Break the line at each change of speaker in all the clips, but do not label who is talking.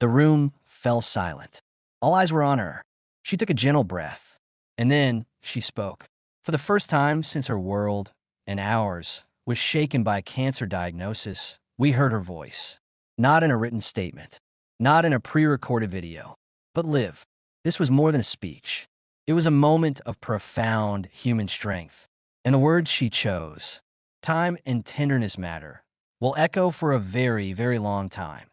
The room fell silent. All eyes were on her. She took a gentle breath, and then she spoke. For the first time since her world, and ours, was shaken by a cancer diagnosis, we heard her voice. Not in a written statement, not in a pre-recorded video, but live. This was more than a speech. It was a moment of profound human strength. And the words she chose, time and tenderness matter, will echo for a very, very long time.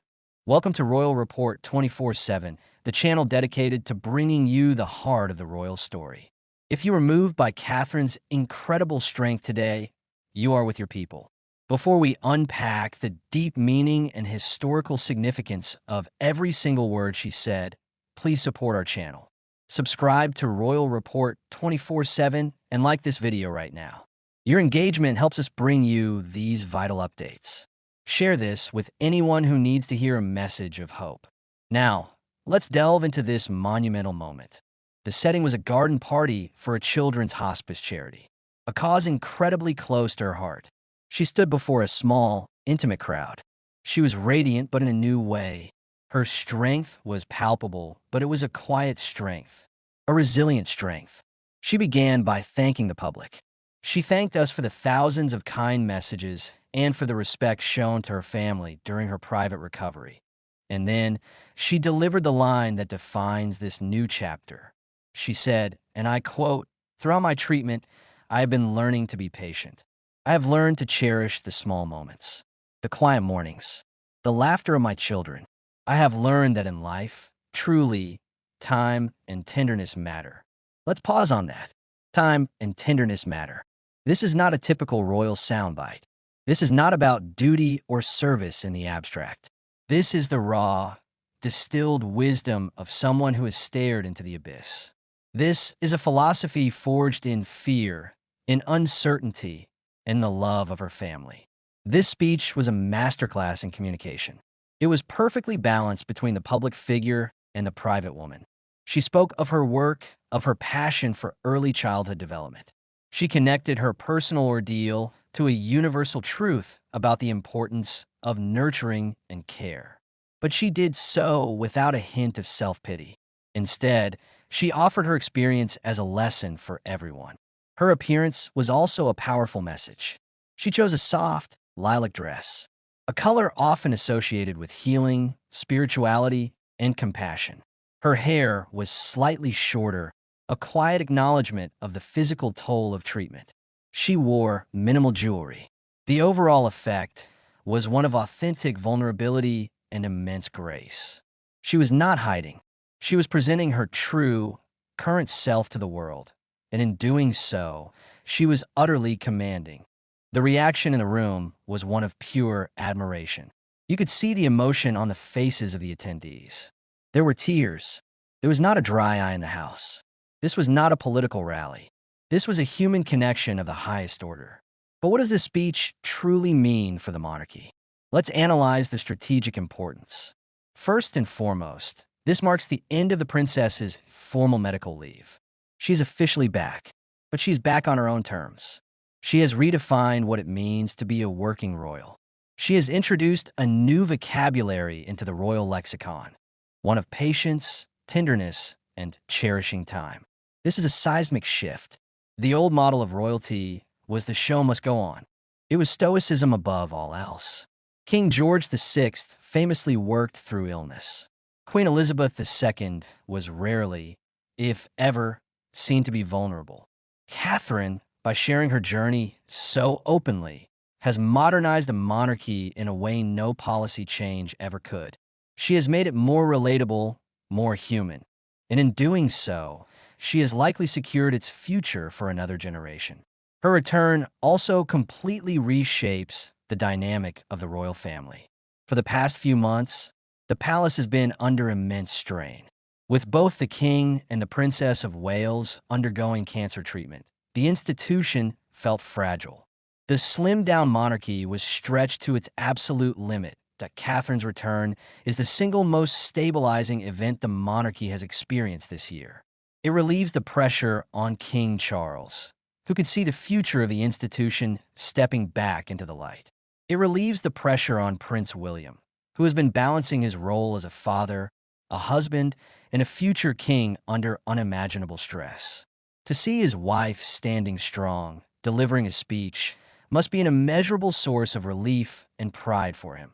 Welcome to Royal Report 24/7, the channel dedicated to bringing you the heart of the royal story. If you were moved by Catherine's incredible strength today, you are with your people. Before we unpack the deep meaning and historical significance of every single word she said, please support our channel. Subscribe to Royal Report 24/7 and like this video right now. Your engagement helps us bring you these vital updates. Share this with anyone who needs to hear a message of hope. Now, let's delve into this monumental moment. The setting was a garden party for a children's hospice charity, a cause incredibly close to her heart. She stood before a small, intimate crowd. She was radiant, but in a new way. Her strength was palpable, but it was a quiet strength, a resilient strength. She began by thanking the public. She thanked us for the thousands of kind messages and for the respect shown to her family during her private recovery. And then she delivered the line that defines this new chapter. She said, and I quote, "Throughout my treatment, I have been learning to be patient. I have learned to cherish the small moments, the quiet mornings, the laughter of my children. I have learned that in life, truly, time and tenderness matter." Let's pause on that. Time and tenderness matter. This is not a typical royal soundbite. This is not about duty or service in the abstract. This is the raw, distilled wisdom of someone who has stared into the abyss. This is a philosophy forged in fear, in uncertainty, and the love of her family. This speech was a masterclass in communication. It was perfectly balanced between the public figure and the private woman. She spoke of her work, of her passion for early childhood development. She connected her personal ordeal to a universal truth about the importance of nurturing and care. But she did so without a hint of self-pity. Instead, she offered her experience as a lesson for everyone. Her appearance was also a powerful message. She chose a soft, lilac dress, a color often associated with healing, spirituality, and compassion. Her hair was slightly shorter, a quiet acknowledgement of the physical toll of treatment. She wore minimal jewelry. The overall effect was one of authentic vulnerability and immense grace. She was not hiding. She was presenting her true, current self to the world, and in doing so, she was utterly commanding. The reaction in the room was one of pure admiration. You could see the emotion on the faces of the attendees. There were tears. There was not a dry eye in the house. This was not a political rally. This was a human connection of the highest order. But what does this speech truly mean for the monarchy? Let's analyze the strategic importance. First and foremost, this marks the end of the princess's formal medical leave. She's officially back, but she's back on her own terms. She has redefined what it means to be a working royal. She has introduced a new vocabulary into the royal lexicon, one of patience, tenderness, and cherishing time. This is a seismic shift. The old model of royalty was the show must go on. It was stoicism above all else. King George VI famously worked through illness. Queen Elizabeth II was rarely, if ever, seen to be vulnerable. Catherine, by sharing her journey so openly, has modernized a monarchy in a way no policy change ever could. She has made it more relatable, more human. And in doing so, she has likely secured its future for another generation. Her return also completely reshapes the dynamic of the royal family. For the past few months, the palace has been under immense strain. With both the King and the Princess of Wales undergoing cancer treatment, the institution felt fragile. The slimmed-down monarchy was stretched to its absolute limit. That Catherine's return is the single most stabilizing event the monarchy has experienced this year. It relieves the pressure on King Charles, who can see the future of the institution stepping back into the light. It relieves the pressure on Prince William, who has been balancing his role as a father, a husband, and a future king under unimaginable stress. To see his wife standing strong, delivering a speech, must be an immeasurable source of relief and pride for him.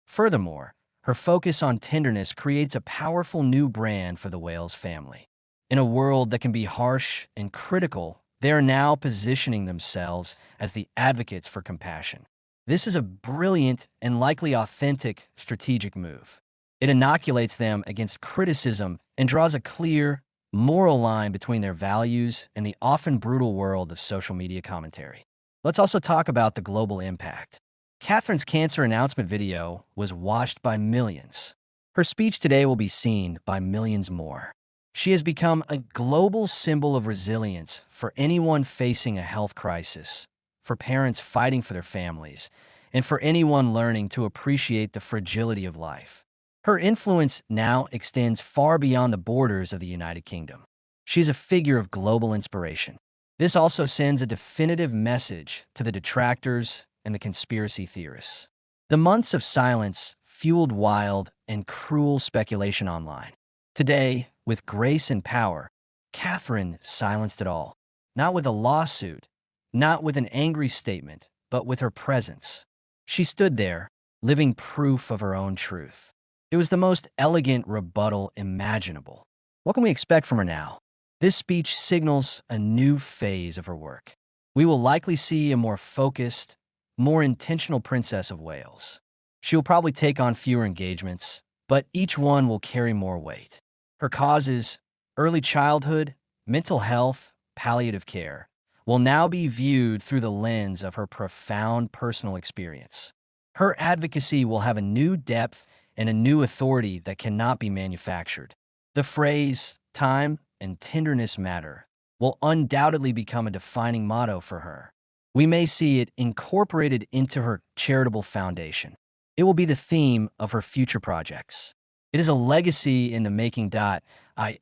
Furthermore, her focus on tenderness creates a powerful new brand for the Wales family. In a world that can be harsh and critical, they are now positioning themselves as the advocates for compassion. This is a brilliant and likely authentic strategic move. It inoculates them against criticism and draws a clear, moral line between their values and the often brutal world of social media commentary. Let's also talk about the global impact. Catherine's cancer announcement video was watched by millions. Her speech today will be seen by millions more. She has become a global symbol of resilience for anyone facing a health crisis, for parents fighting for their families, and for anyone learning to appreciate the fragility of life. Her influence now extends far beyond the borders of the United Kingdom. She's a figure of global inspiration. This also sends a definitive message to the detractors and the conspiracy theorists. The months of silence fueled wild and cruel speculation online. Today, with grace and power, Catherine silenced it all. Not with a lawsuit, not with an angry statement, but with her presence. She stood there, living proof of her own truth. It was the most elegant rebuttal imaginable. What can we expect from her now? This speech signals a new phase of her work. We will likely see a more focused, more intentional Princess of Wales. She will probably take on fewer engagements, but each one will carry more weight. Her causes, early childhood, mental health, palliative care, will now be viewed through the lens of her profound personal experience. Her advocacy will have a new depth and a new authority that cannot be manufactured. The phrase, "time and tenderness matter," will undoubtedly become a defining motto for her. We may see it incorporated into her charitable foundation. It will be the theme of her future projects. It is a legacy in the making.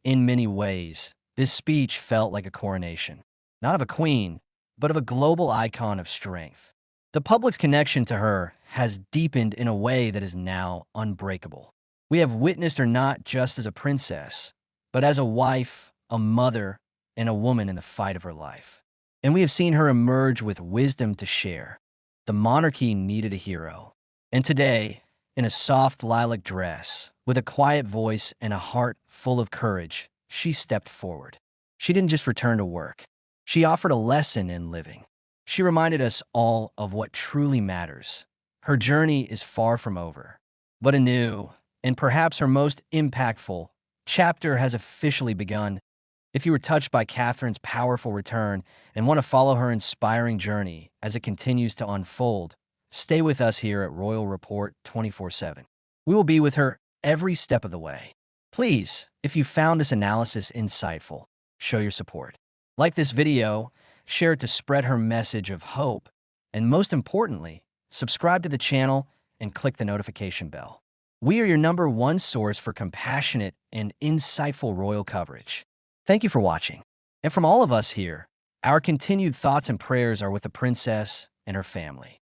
In many ways, this speech felt like a coronation, not of a queen, but of a global icon of strength. The public's connection to her has deepened in a way that is now unbreakable. We have witnessed her not just as a princess, but as a wife, a mother, and a woman in the fight of her life. And we have seen her emerge with wisdom to share. The monarchy needed a hero. And today, in a soft lilac dress, with a quiet voice and a heart full of courage, she stepped forward. She didn't just return to work. She offered a lesson in living. She reminded us all of what truly matters. Her journey is far from over, but a new, and perhaps her most impactful, chapter has officially begun. If you were touched by Catherine's powerful return and want to follow her inspiring journey as it continues to unfold, stay with us here at Royal Report 24/7. We will be with her every step of the way. Please, if you found this analysis insightful, show your support. Like this video, share it to spread her message of hope, and most importantly, subscribe to the channel and click the notification bell. We are your #1 source for compassionate and insightful royal coverage. Thank you for watching. And from all of us here, our continued thoughts and prayers are with the princess and her family.